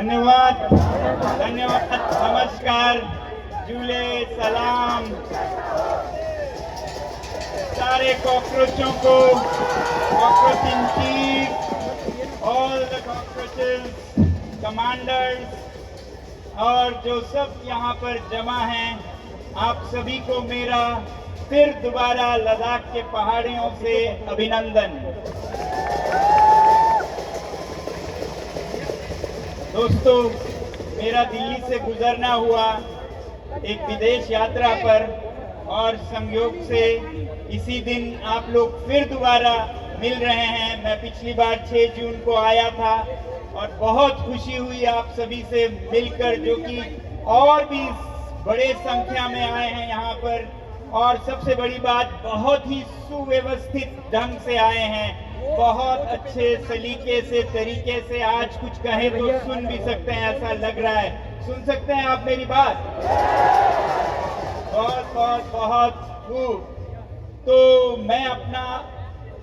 धन्यवाद धन्यवाद नमस्कार झूले सलाम सारे कॉकरोचों को cockroach in chief all the cockroaches commanders और जो सब यहाँ पर जमा हैं आप सभी को मेरा फिर दोबारा लद्दाख के पहाड़ियों से अभिनंदन। दोस्तों मेरा दिल्ली से गुजरना हुआ एक विदेश यात्रा पर और संयोग से इसी दिन आप लोग फिर दोबारा मिल रहे हैं। मैं पिछली बार 6 जून को आया था और बहुत खुशी हुई आप सभी से मिलकर, जो कि और भी बड़े संख्या में आए हैं यहाँ पर। और सबसे बड़ी बात, बहुत ही सुव्यवस्थित ढंग से आए हैं, बहुत अच्छे सलीके से तरीके से। आज कुछ कहे तो सुन भी सकते हैं, ऐसा लग रहा है। सुन सकते हैं आप मेरी बात? बहुत बहुत बहुत खूब। तो मैं अपना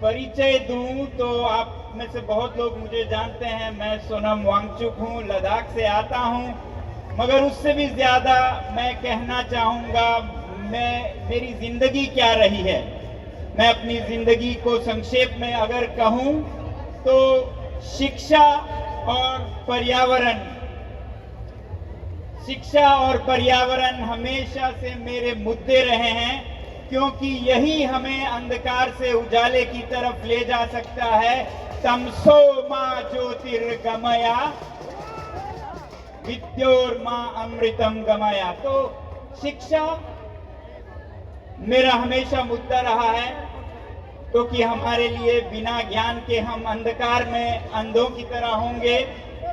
परिचय दूं तो आप में से बहुत लोग मुझे जानते हैं। मैं सोनम वांगचुक हूं, लद्दाख से आता हूं। मगर उससे भी ज्यादा मैं कहना चाहूंगा मेरी जिंदगी क्या रही है। मैं अपनी जिंदगी को संक्षेप में अगर कहूं तो शिक्षा और पर्यावरण, शिक्षा और पर्यावरण हमेशा से मेरे मुद्दे रहे हैं, क्योंकि यही हमें अंधकार से उजाले की तरफ ले जा सकता है। तमसो मां ज्योतिर्गमया विद्योर्मा अमृतम गमया। तो शिक्षा मेरा हमेशा मुद्दा रहा है, क्योंकि हमारे लिए बिना ज्ञान के हम अंधकार में अंधों की तरह होंगे।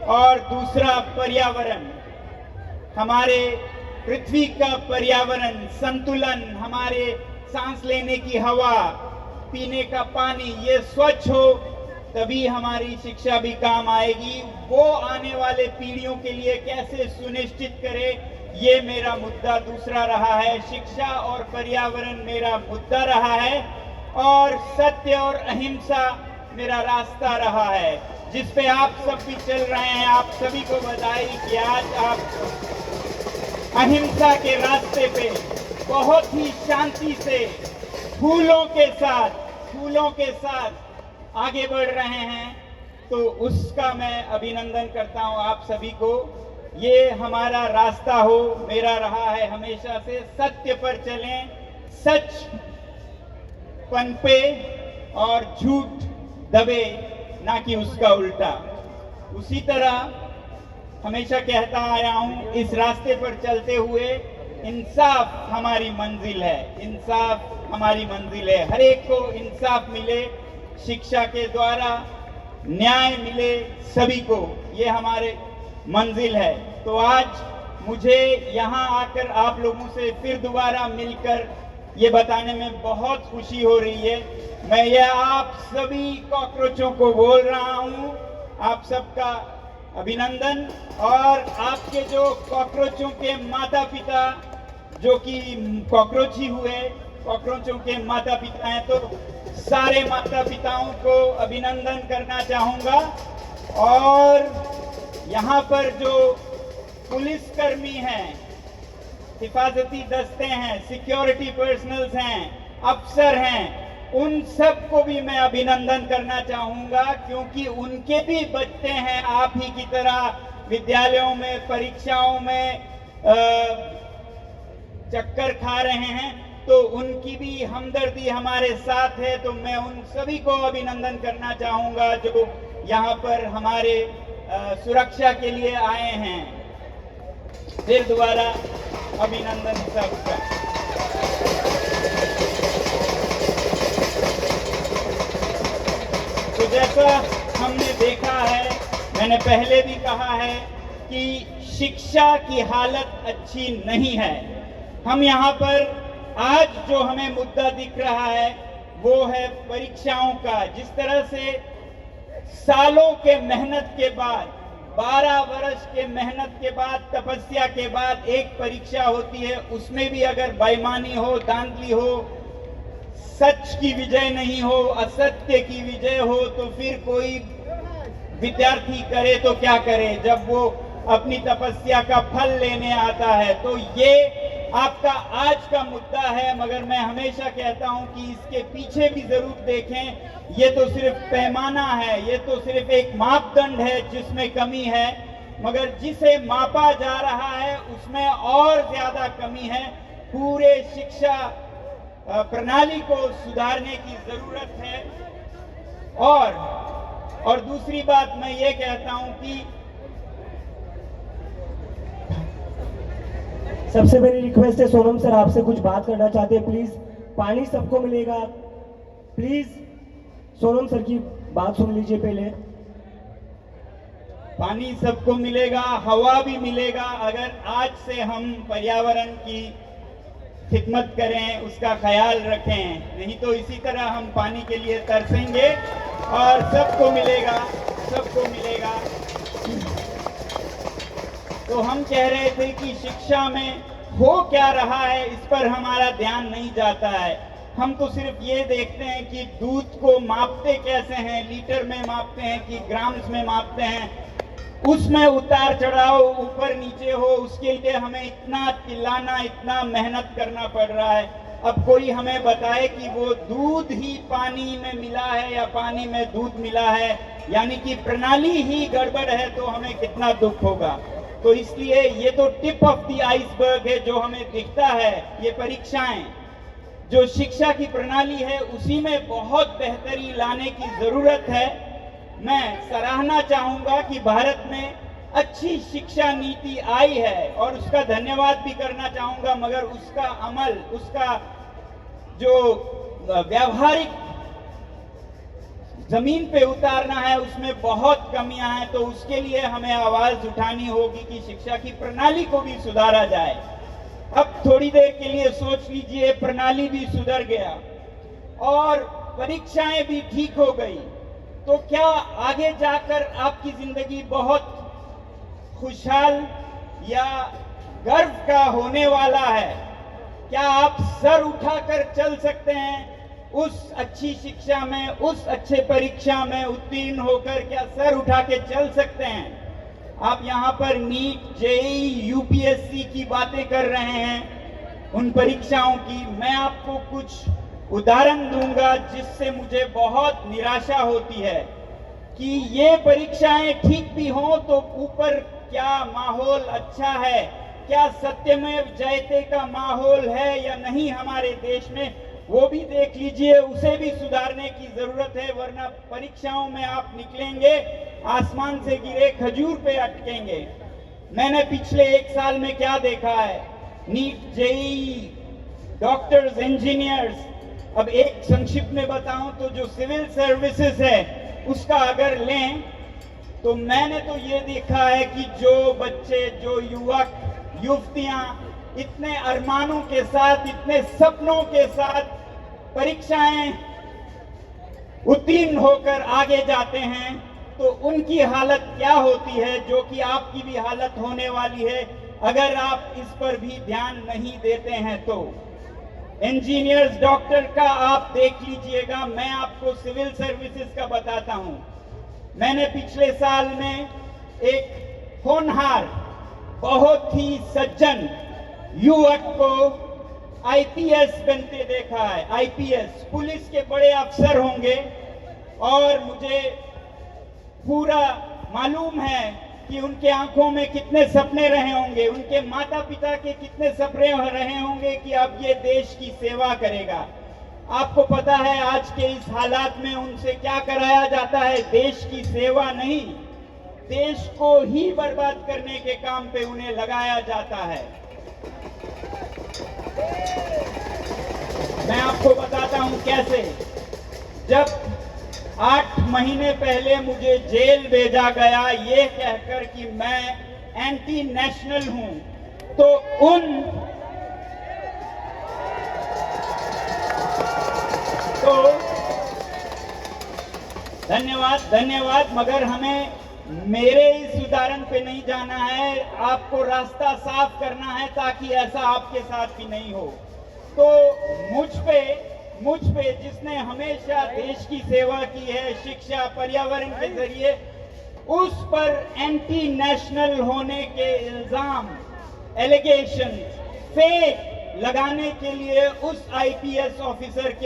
और दूसरा पर्यावरण, हमारे पृथ्वी का पर्यावरण संतुलन, हमारे सांस लेने की हवा, पीने का पानी, ये स्वच्छ हो तभी हमारी शिक्षा भी काम आएगी। वो आने वाले पीढ़ियों के लिए कैसे सुनिश्चित करे, ये मेरा मुद्दा दूसरा रहा है। शिक्षा और पर्यावरण मेरा मुद्दा रहा है और सत्य और अहिंसा मेरा रास्ता रहा है, जिस पे आप सब भी चल रहे हैं। आप सभी को बधाई कि आज आप अहिंसा के रास्ते पे बहुत ही शांति से फूलों के साथ आगे बढ़ रहे हैं। तो उसका मैं अभिनंदन करता हूं आप सभी को। ये हमारा रास्ता हो, मेरा रहा है हमेशा से। सत्य पर चलें, सच पनपे और झूठ दबे, ना कि उसका उल्टा। उसी तरह हमेशा कहता आया हूं, इस रास्ते पर चलते हुए इंसाफ हमारी मंजिल है, इंसाफ हमारी मंजिल है। हर एक को इंसाफ मिले, शिक्षा के द्वारा न्याय मिले सभी को, ये हमारे मंजिल है। तो आज मुझे यहाँ आकर आप लोगों से फिर दोबारा मिलकर ये बताने में बहुत खुशी हो रही है। मैं ये आप सभी कॉकरोचों को बोल रहा हूँ, आप सबका अभिनंदन। और आपके जो कॉकरोचों के माता पिता, जो कि कॉकरोच ही हुए, कॉकरोचों के माता पिता हैं, तो सारे माता पिताओं को अभिनंदन करना चाहूँगा। और यहाँ पर जो पुलिसकर्मी हैं, हिफाजती दस्ते हैं, सिक्योरिटी पर्सनल्स हैं, अफसर हैं, उन सब को भी मैं अभिनंदन करना चाहूँगा, क्योंकि उनके भी बच्चे हैं आप ही की तरह विद्यालयों में, परीक्षाओं में चक्कर खा रहे हैं। तो उनकी भी हमदर्दी हमारे साथ है। तो मैं उन सभी को अभिनंदन करना चाहूँगा जो यहाँ पर हमारे सुरक्षा के लिए आए हैं। फिर दोबारा अभिनंदन सबका। तो जैसा हमने देखा है, मैंने पहले भी कहा है कि शिक्षा की हालत अच्छी नहीं है। हम यहाँ पर आज जो हमें मुद्दा दिख रहा है वो है परीक्षाओं का। जिस तरह से सालों के मेहनत के बाद, 12 वर्ष के मेहनत के बाद, तपस्या के बाद एक परीक्षा होती है, उसमें भी अगर बेईमानी हो, धांधली हो, सच की विजय नहीं हो, असत्य की विजय हो, तो फिर कोई विद्यार्थी करे तो क्या करे, जब वो अपनी तपस्या का फल लेने आता है। तो ये आपका आज का मुद्दा है, मगर मैं हमेशा कहता हूं कि इसके पीछे भी जरूर देखें। ये तो सिर्फ पैमाना है, ये तो सिर्फ एक मापदंड है जिसमें कमी है, मगर जिसे मापा जा रहा है उसमें और ज्यादा कमी है। पूरे शिक्षा प्रणाली को सुधारने की जरूरत है। और दूसरी बात मैं ये कहता हूं कि सबसे मेरी रिक्वेस्ट है सोनम सर, आपसे कुछ बात करना चाहते हैं प्लीज। पानी सबको मिलेगा, प्लीज सोनम सर की बात सुन लीजिए पहले। पानी सबको मिलेगा, हवा भी मिलेगा अगर आज से हम पर्यावरण की खिदमत करें, उसका ख्याल रखें। नहीं तो इसी तरह हम पानी के लिए तरसेंगे और सबको मिलेगा, सबको मिलेगा। तो हम कह रहे थे कि शिक्षा में हो क्या रहा है इस पर हमारा ध्यान नहीं जाता है। हम तो सिर्फ ये देखते हैं कि दूध को मापते कैसे हैं, लीटर में मापते हैं कि ग्राम्स में मापते हैं। उसमें उतार चढ़ाव ऊपर नीचे हो, उसके लिए हमें इतना चिल्लाना, इतना मेहनत करना पड़ रहा है। अब कोई हमें बताए कि वो दूध ही पानी में मिला है या पानी में दूध मिला है, यानी कि प्रणाली ही गड़बड़ है, तो हमें कितना दुख होगा। तो इसलिए ये तो टिप ऑफ द आइसबर्ग है जो हमें दिखता है। ये परीक्षाएं, जो शिक्षा की प्रणाली है उसी में बहुत बेहतरी लाने की जरूरत है। मैं सराहना चाहूंगा कि भारत में अच्छी शिक्षा नीति आई है और उसका धन्यवाद भी करना चाहूंगा, मगर उसका अमल, उसका जो व्यावहारिक जमीन पे उतारना है उसमें बहुत कमियां हैं। तो उसके लिए हमें आवाज उठानी होगी कि शिक्षा की प्रणाली को भी सुधारा जाए। अब थोड़ी देर के लिए सोच लीजिए, प्रणाली भी सुधर गया और परीक्षाएं भी ठीक हो गई, तो क्या आगे जाकर आपकी जिंदगी बहुत खुशहाल या गर्व का होने वाला है? क्या आप सर उठाकर चल सकते हैं उस अच्छी शिक्षा में, उस अच्छे परीक्षा में उत्तीर्ण होकर? क्या सर उठा के चल सकते हैं? आप यहाँ पर नीट, जेईई, यूपीएससी की बातें कर रहे हैं, उन परीक्षाओं की। मैं आपको कुछ उदाहरण दूंगा जिससे मुझे बहुत निराशा होती है कि ये परीक्षाएं ठीक भी हों तो ऊपर क्या माहौल अच्छा है, क्या सत्यमेव जयते का माहौल है या नहीं हमारे देश में, वो भी देख लीजिए। उसे भी सुधारने की जरूरत है, वरना परीक्षाओं में आप निकलेंगे आसमान से गिरे खजूर पे अटकेंगे। मैंने पिछले 1 साल में क्या देखा है, नीट, जेईई, डॉक्टर्स, इंजीनियर्स। अब एक संक्षिप्त में बताऊं तो जो सिविल सर्विसेज है उसका अगर लें तो मैंने तो ये देखा है कि जो बच्चे, जो युवक युवतियां इतने अरमानों के साथ, इतने सपनों के साथ परीक्षाएं उत्तीर्ण होकर आगे जाते हैं, तो उनकी हालत क्या होती है, जो कि आपकी भी हालत होने वाली है अगर आप इस पर भी ध्यान नहीं देते हैं। तो इंजीनियर्स, डॉक्टर का आप देख लीजिएगा। मैं आपको सिविल सर्विसेज का बताता हूं। मैंने पिछले साल में एक होनहार, बहुत ही सज्जन युवक को आईपीएस बनते देखा है। आईपीएस, पुलिस के बड़े अफसर होंगे, और मुझे पूरा मालूम है कि उनके आंखों में कितने सपने रहे होंगे, उनके माता पिता के कितने सपने रहे होंगे कि अब ये देश की सेवा करेगा। आपको पता है आज के इस हालात में उनसे क्या कराया जाता है? देश की सेवा नहीं, देश को ही बर्बाद करने के काम पे उन्हें लगाया जाता है। मैं आपको बताता हूं कैसे। जब 8 महीने पहले मुझे जेल भेजा गया ये कहकर कि मैं एंटी नेशनल हूं, तो धन्यवाद, मगर हमें मेरे इस उदाहरण पे नहीं जाना है, आपको रास्ता साफ करना है ताकि ऐसा आपके साथ भी नहीं हो। तो मुझ पे जिसने हमेशा देश की सेवा की है, शिक्षा, पर्यावरण के जरिए, उस पर एंटी नेशनल होने के इल्जाम, एलिगेशन फेक लगाने के लिए उस आईपीएस ऑफिसर के